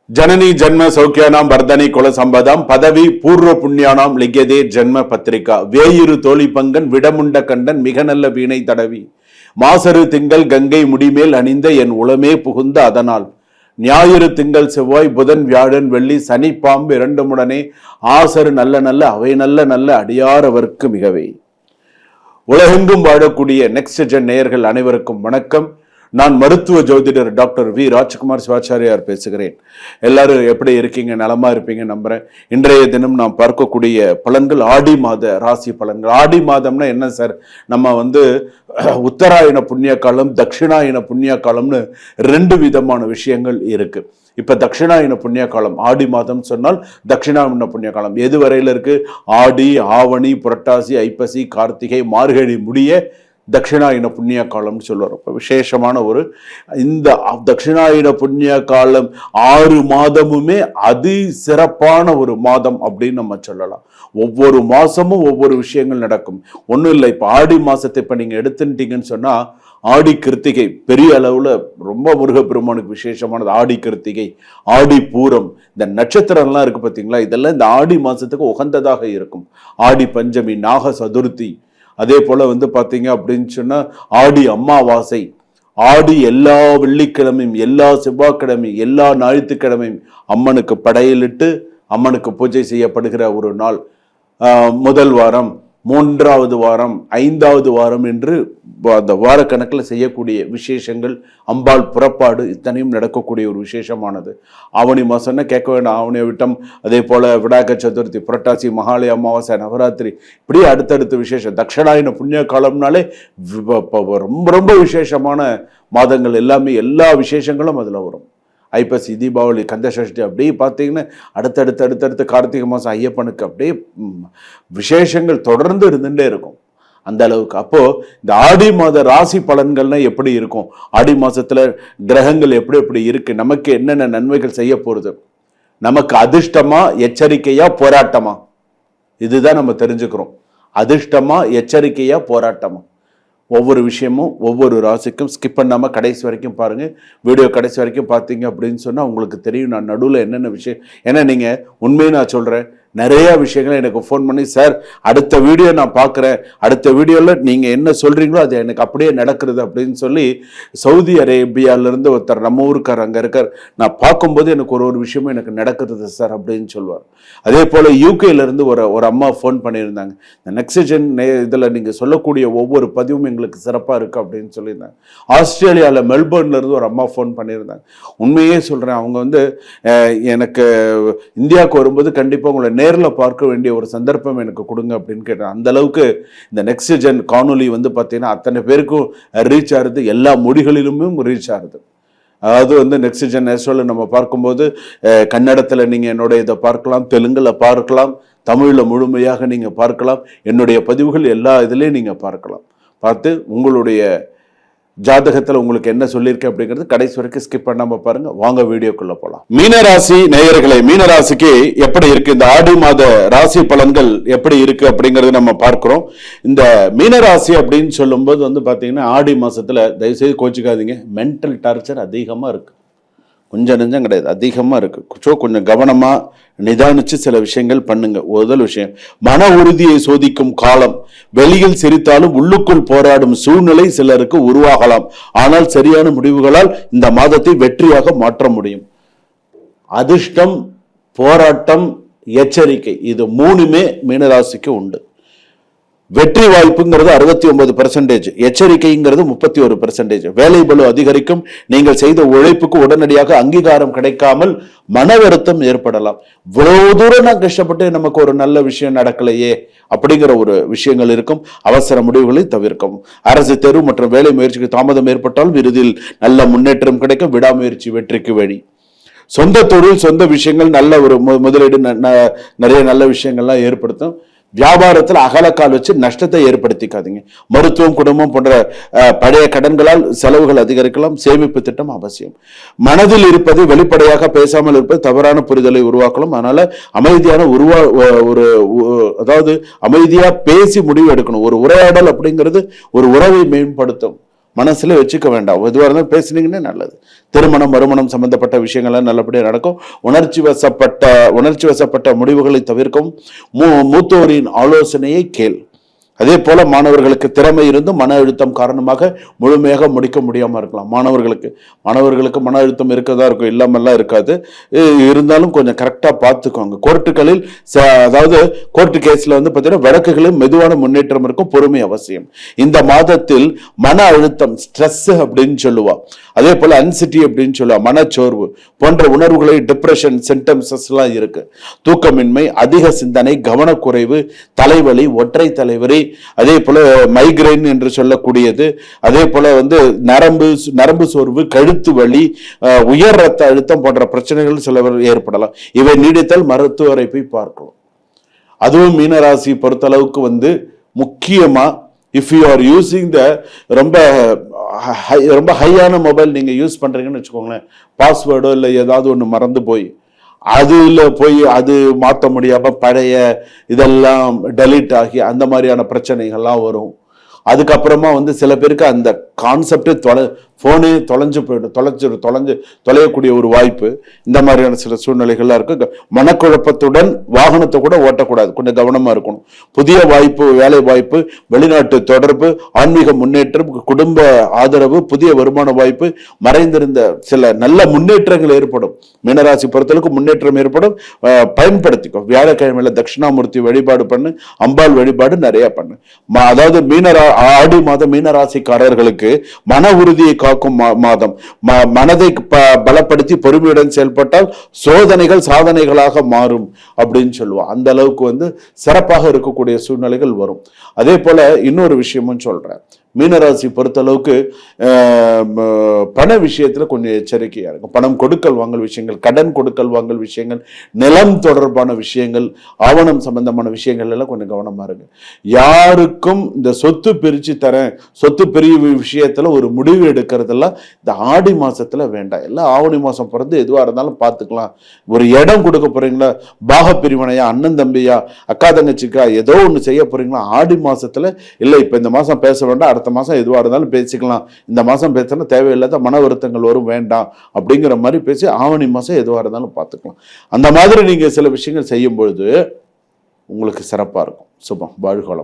जननी जन्म सौख्यानाम वर्धनी कुल संपदाम पदवी पूर्व पुण्यानाम लिख्यदे जन्म पत्रिका वेयुरु तोळि पंगन विडमुंड कंடன் மிக நல்ல வீணை தடவி மாசரு திங்கள் கங்கை முடிமேல் அணிந்த என் உளமே புகுந்த அதனால் ஞாயிறு திங்கள் செவ்வாய் புதன் வியாழன் வெள்ளி சனி பாம்பு இரண்டுமுடனே ஆசரு நல்ல நல்ல அவை நல்ல நல்ல அடியாரவர்க்கு மிகவே. உலகெங்கும் வாழக்கூடிய நெக்ஸ்ட் ஜென் நேயர்கள் அனைவருக்கும் வணக்கம். நான் மருத்துவ ஜோதிடர் டாக்டர் வி ராஜ்குமார் சிவாச்சாரியார் பேசுகிறேன். எல்லாரும் எப்படி இருக்கீங்க? நலமா இருப்பீங்க நம்புறேன். இன்றைய தினம் நாம் பார்க்கக்கூடிய பலன்கள் ஆடி மாத ராசி பலன்கள். ஆடி மாதம்னா என்ன சார்? நம்ம உத்தராயண புண்ணிய காலம், தட்சிணாயன புண்ணிய காலம்னு ரெண்டு விதமான விஷயங்கள் இருக்கு. இப்ப தட்சிணாயன புண்ணிய காலம் ஆடி மாதம் சொன்னால் தட்சிணாயன புண்ணிய காலம் எது வரையில இருக்கு? ஆடி, ஆவணி, புரட்டாசி, ஐப்பசி, கார்த்திகை, மார்கழி முடிய தட்சிணாயன புண்ணிய காலம்னு சொல்லுவார். இப்போ விசேஷமான இந்த தட்சிணாயன புண்ணிய காலம் 6 மாதமுமே அதி சிறப்பான ஒரு மாதம் அப்படின்னு நம்ம சொல்லலாம். ஒவ்வொரு மாசமும் ஒவ்வொரு விஷயங்கள் நடக்கும். ஒன்றும் இல்லை, இப்போ ஆடி மாசத்தை இப்போ நீங்கள் எடுத்துட்டீங்கன்னு சொன்னா ஆடி கிருத்திகை பெரிய அளவுல ரொம்ப முருகப்பெருமானுக்கு விசேஷமானது. ஆடி கிருத்திகை, ஆடி பூரம், இந்த நட்சத்திரம்லாம் இருக்கு பார்த்தீங்களா, இதெல்லாம் இந்த ஆடி மாசத்துக்கு உகந்ததாக இருக்கும். ஆடி பஞ்சமி, நாக சதுர்த்தி, அதே போல பாத்தீங்க அப்படின்னு சொன்னா ஆடி அமாவாசை, ஆடி எல்லா வெள்ளிக்கிழமையும் எல்லா செவ்வாய்க்கிழமையும் எல்லா ஞாயிற்றுக்கிழமையும் அம்மனுக்கு படையலிட்டு அம்மனுக்கு பூஜை செய்யப்படுகிற ஒரு நாள். முதல் வாரம், 3வது வாரம், 5வது வாரம் என்று அந்த வார கணக்கில் செய்யக்கூடிய விசேஷங்கள், அம்பாள் புறப்பாடு, இத்தனையும் நடக்கக்கூடிய ஒரு விசேஷமானது. ஆவணி மாசம்னா கேட்க வேண்டாம், ஆவணி விட்டம், அதே போல விநாயகர் சதுர்த்தி, புரட்டாசி, மகாலய அமாவாசை, நவராத்திரி, இப்படி அடுத்தடுத்த விசேஷம். தட்சிணாயன புண்ணிய காலம்னாலே ரொம்ப ரொம்ப விசேஷமான மாதங்கள் எல்லாமே, எல்லா விசேஷங்களும் அதுல வரும். ஐப்பசி, தீபாவளி, கந்தசஷ்டி, அப்படியே பார்த்தீங்கன்னா அடுத்தடுத்து கார்த்திகை மாதம் ஐயப்பனுக்கு அப்படியே விசேஷங்கள் தொடர்ந்து இருந்துட்டே இருக்கும் அந்த அளவுக்கு. அப்போ இந்த ஆடி மாத ராசி பலன்கள்னா எப்படி இருக்கும்? ஆடி மாசத்துல கிரகங்கள் எப்படி எப்படி இருக்கு? நமக்கு என்னென்ன நன்மைகள் செய்ய போறது? நமக்கு அதிர்ஷ்டமா, எச்சரிக்கையா, போராட்டமா? இதுதான் நம்ம தெரிஞ்சுக்கிறோம். அதிர்ஷ்டமா, எச்சரிக்கையா, போராட்டமா? ஒவ்வொரு விஷயமும் ஒவ்வொரு ராசிக்கும் ஸ்கிப் பண்ணாமல் கடைசி வரைக்கும் பாருங்கள். வீடியோ கடைசி வரைக்கும் பார்த்தீங்க அப்படின்னு சொன்னால் உங்களுக்கு தெரியும் நான் நடுவில் என்னென்ன விஷயம். ஏன்னா நீங்கள் உண்மையை நான் சொல்கிறேன், நிறைய விஷயங்களை எனக்கு ஃபோன் பண்ணி, சார் அடுத்த வீடியோ நான் பார்க்குறேன், அடுத்த வீடியோவில் நீங்கள் என்ன சொல்கிறீங்களோ அது எனக்கு அப்படியே நடக்கிறது அப்படின்னு சொல்லி சவுதி அரேபியாவிலேருந்து ஒருத்தர் நம்ம ஊருக்கார் அங்கே இருக்கார். நான் பார்க்கும்போது எனக்கு ஒரு விஷயமும் எனக்கு நடக்கிறது சார் அப்படின்னு சொல்லுவார். அதே போல் யூகேலேருந்து ஒரு அம்மா ஃபோன் பண்ணியிருந்தாங்க. இந்த நெக்ஸ்ட் ஜென் இதில் நீங்கள் சொல்லக்கூடிய ஒவ்வொரு பதிவும் எங்களுக்கு சிறப்பாக இருக்குது அப்படின்னு சொல்லியிருந்தாங்க. ஆஸ்திரேலியாவில் மெல்பர்ன்லேருந்து ஒரு அம்மா ஃபோன் பண்ணியிருந்தாங்க. உண்மையே சொல்கிறேன், அவங்க எனக்கு இந்தியாவுக்கு வரும்போது கண்டிப்பாக உங்களை நேரில் பார்க்க வேண்டிய ஒரு சந்தர்ப்பம் எனக்கு கொடுங்க அப்படின்னு கேட்டேன். அந்த அளவுக்கு இந்த நெக்ஸ்ட் ஜென் காணொலி பார்த்தீங்கன்னா அத்தனை பேருக்கும் ரீச் ஆகுது, எல்லா மொழிகளிலுமே ரீச் ஆகுது. அதாவது நெக்ஸ்ட் ஜென் நேஷனல் நம்ம பார்க்கும்போது கன்னடத்தில் நீங்கள் என்னோட இதை பார்க்கலாம், தெலுங்கில் பார்க்கலாம், தமிழில் முழுமையாக நீங்கள் பார்க்கலாம். என்னுடைய பதிவுகள் எல்லா இதுலேயும் நீங்கள் பார்க்கலாம். பார்த்து உங்களுடைய ஜாதகத்தில் உங்களுக்கு என்ன சொல்லியிருக்கேன் அப்படிங்கிறது கடைசி வரைக்கும் ஸ்கிப் பண்ணாம பாருங்க. வாங்க வீடியோக்குள்ள போலாம். மீனராசி நேயர்களே, மீனராசிக்கு எப்படி இருக்கு இந்த ஆடி மாத ராசி பலன்கள் எப்படி இருக்கு அப்படிங்கறது நம்ம பார்க்கிறோம். இந்த மீனராசி அப்படின்னு சொல்லும்போது பாத்தீங்கன்னா ஆடி மாசத்துல தயவுசெய்து கோச்சிக்காதீங்க, மென்டல் டார்ச்சர் அதிகமா இருக்கு. கொஞ்சம் நெஞ்சம் கிடையாது, அதிகமாக இருக்கு. ஸோ கொஞ்சம் கவனமாக நிதானிச்சு சில விஷயங்கள் பண்ணுங்க. முதல் விஷயம், மன உறுதியை சோதிக்கும் காலம். வெளியில் சிரித்தாலும் உள்ளுக்குள் போராடும் சூழ்நிலை சிலருக்கு உருவாகலாம். ஆனால் சரியான முடிவுகளால் இந்த மாதத்தை வெற்றியாக மாற்ற முடியும். அதிர்ஷ்டம், போராட்டம், எச்சரிக்கை, இது 3மே மீனராசிக்கு உண்டு. வெற்றி வாய்ப்புங்கிறது 69%, எச்சரிக்கைங்கிறது 31%. வேலை பளு அதிகரிக்கும். நீங்கள் செய்த உழைப்புக்கு உடனடியாக அங்கீகாரம் கிடைக்காமல் மன வருத்தம் ஏற்படலாம். இவ்வளவு தூரம் நான் கஷ்டப்பட்டு நமக்கு ஒரு நல்ல விஷயம் நடக்கலையே அப்படிங்கிற ஒரு விஷயங்கள் இருக்கும். அவசர முடிவுகளை தவிர்க்கவும். அரசு தேர்வு மற்றும் வேலை முயற்சிக்கு தாமதம் ஏற்பட்டாலும் இறுதியில் நல்ல முன்னேற்றம் கிடைக்கும். விடாமுயற்சி வெற்றிக்கு வழி. சொந்த தொழில், சொந்த விஷயங்கள், நல்ல ஒரு முதலீடு, நிறைய நல்ல விஷயங்கள்லாம் ஏற்படுத்தும். வியாபாரத்தில் அகலக்கால் வச்சு நஷ்டத்தை ஏற்படுத்திக்காதீங்க. மருத்துவம், குடும்பம் போன்ற பழைய கடன்களால் செலவுகள் அதிகரிக்கலாம். சேமிப்பு திட்டம் அவசியம். மனதில் இருப்பது வெளிப்படையாக பேசாமல் இருப்பது தவறான புரிதலை உருவாக்கலாம். அதனால அமைதியான அதாவது அமைதியா பேசி முடிவு எடுக்கணும். ஒரு உரையாடல் அப்படிங்கிறது ஒரு உறவை மேம்படுத்தும். மனசுல வச்சுக்க வேண்டாம். எதுவாக இருந்தாலும் பேசுனீங்கன்னா நல்லது. திருமணம் மறுமணம் சம்பந்தப்பட்ட விஷயங்கள்லாம் நல்லபடியாக நடக்கும். உணர்ச்சி வசப்பட்ட முடிவுகளை தவிர்க்கவும். மூத்தோரின் ஆலோசனையை கேள். அதே போல மாணவர்களுக்கு திறமை இருந்து மன அழுத்தம் காரணமாக முழுமையாக முடிக்க முடியாம இருக்கலாம். மாணவர்களுக்கு மன அழுத்தம் இருக்கதா இருக்கும், இல்லாமல்லாம் இருக்காது. இருந்தாலும் கொஞ்சம் கரெக்டா பார்த்துக்கோங்க. கோர்ட்டுகளில் அதாவது கோர்ட்டு கேஸ்ல வந்து பார்த்தீங்கன்னா வழக்குகளில் மெதுவான முன்னேற்றம் இருக்கும். பொறுமை அவசியம். இந்த மாதத்தில் மன அழுத்தம், ஸ்ட்ரெஸ் அப்படின்னு சொல்லுவா, அதே போல அன்சிட்டி அப்படின்னு சொல்லுவா, மனச்சோர்வு போன்ற உணர்வுகளை, டிப்ரெஷன் சிம்டம்ஸ் எல்லாம் இருக்கு. தூக்கமின்மை, அதிக சிந்தனை, கவனக்குறைவு, தலைவலி, ஒற்றை தலைவலி, அதே போல மைக்ரைன் என்று சொல்லக்கூடியது, அதே போல வந்து நரம்பு சோர்வு, கழுத்து வலி, உயர் ரத்த அழுத்தம் போன்ற பிரச்சனைகள் சில ஏற்படலாம். இவை நீடித்தால் மருத்துவரை போய் பார்க்கலாம். அதுவும் மீனராசி பொறுத்தளவுக்கு வந்து முக்கியமா இஃப் யூ ஆர் யூசிங் ரொம்ப ஹையான மொபைல் நீங்க யூஸ் பண்றீங்கன்னு வச்சுக்கோங்களேன், பாஸ்வேர்டோ இல்லை ஏதாவது ஒன்று மறந்து போய் அது மாற்ற முடியாம பழைய இதெல்லாம் டெலீட் ஆகி அந்த மாதிரியான பிரச்சனைகள்லாம் வரும். அதுக்கப்புறமா வந்து சில பேருக்கு அந்த கான்செப்டே போனே தொலையக்கூடிய ஒரு வாய்ப்பு, இந்த மாதிரியான சில சூழ்நிலைகள்லாம் இருக்கு. மனக்குழப்பத்துடன் வாகனத்தை கூட ஓட்டக்கூடாது, கொஞ்சம் கவனமா இருக்கணும். புதிய வாய்ப்பு, வேலை வாய்ப்பு, வெளிநாட்டு தொடர்பு, ஆன்மீக முன்னேற்றம், குடும்ப ஆதரவு, புதிய வருமான வாய்ப்பு, மறைந்திருந்த சில நல்ல முன்னேற்றங்கள் ஏற்படும். மீனராசி பொறுத்தளவுக்கு முன்னேற்றம் ஏற்படும். பயன்படுத்திக்கோ. வியாழக்கிழமையில தட்சிணாமூர்த்தி வழிபாடு பண்ணு, அம்பாள் வழிபாடு நிறைய பண்ணு. அதாவது ஆடி மாதம் மீனராசிக்காரர்களுக்கு மன உறுதியை காக்கும் மாதம். மனதை பலப்படுத்தி பொறுமையுடன் செயல்பட்டால் சோதனைகள் சாதனைகளாக மாறும் அப்படின்னு சொல்லுவோம். அந்த அளவுக்கு வந்து சிறப்பாக இருக்கக்கூடிய சூழ்நிலைகள் வரும். அதே போல இன்னொரு விஷயமும் சொல்றேன். மீனராசி பொறுத்தளவுக்கு பண விஷயத்துல கொஞ்சம் எச்சரிக்கையா இருக்கும். பணம் கொடுக்கல் வாங்கல் விஷயங்கள், கடன் கொடுக்கல் வாங்கல் விஷயங்கள், நிலம் தொடர்பான விஷயங்கள், ஆவணம் சம்பந்தமான விஷயங்கள் எல்லாம் கொஞ்சம் கவனமா இருக்கு. யாருக்கும் இந்த சொத்து பிரிச்சு தரேன், சொத்து பிரிவு விஷயத்துல ஒரு முடிவு எடுக்கிறதெல்லாம் இந்த ஆடி மாசத்துல வேண்டாம். எல்லாம் ஆவணி மாசம் பிறந்து எதுவா இருந்தாலும் பார்த்துக்கலாம். ஒரு இடம் கொடுக்க போறீங்களா, பாக பிரிவினையா, அண்ணன் தம்பியா, அக்கா தங்கச்சிக்கா, ஏதோ ஒண்ணு செய்ய போறீங்களா, ஆடி மாசத்துல இல்லை இப்ப இந்த மாசம் பேச வேண்டாம், அடுத்த மாசம் எதுவாக இருந்தாலும் பேசிக்கலாம், இந்த மாசம் பேசினா தேவையில்லாத மன வருத்தங்கள் வரும், வேண்டாம் அப்படிங்கிற மாதிரி பேசி ஆவணி மாசம் எதுவாக இருந்தாலும் பார்த்துக்கலாம். அந்த மாதிரி நீங்க சில விஷயங்கள் செய்யும் பொழுது உங்களுக்கு சிறப்பா இருக்கும். சுபம். வாழ்க வளமுடன்.